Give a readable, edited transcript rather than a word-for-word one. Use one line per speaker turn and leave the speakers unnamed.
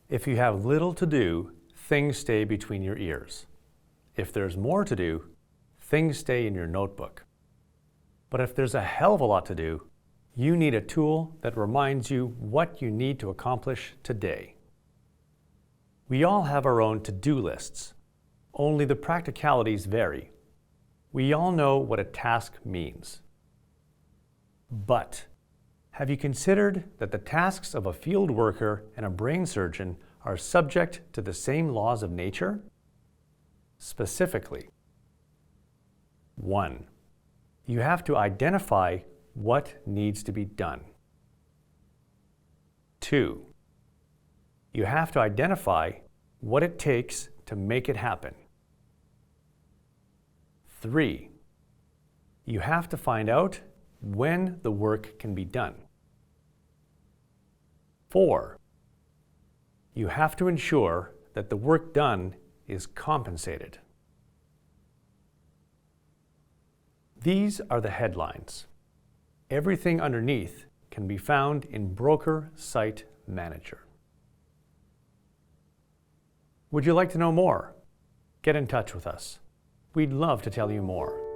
If you have little to do, things stay between your ears. If there's more to do, things stay in your notebook. But if there's a hell of a lot to do, you need a tool that reminds you what you need to accomplish today. We all have our own to-do lists, only the practicalities vary. We all know what a task means. But have you considered that the tasks of a field worker and a brain surgeon are subject to the same laws of nature? Specifically, 1. You have to identify what needs to be done. 2. You have to identify what it takes to make it happen. 3. You have to find out when the work can be done. 4. You have to ensure that the work done is compensated. These are the headlines. Everything underneath can be found in Broker Site Manager. Would you like to know more? Get in touch with us. We'd love to tell you more.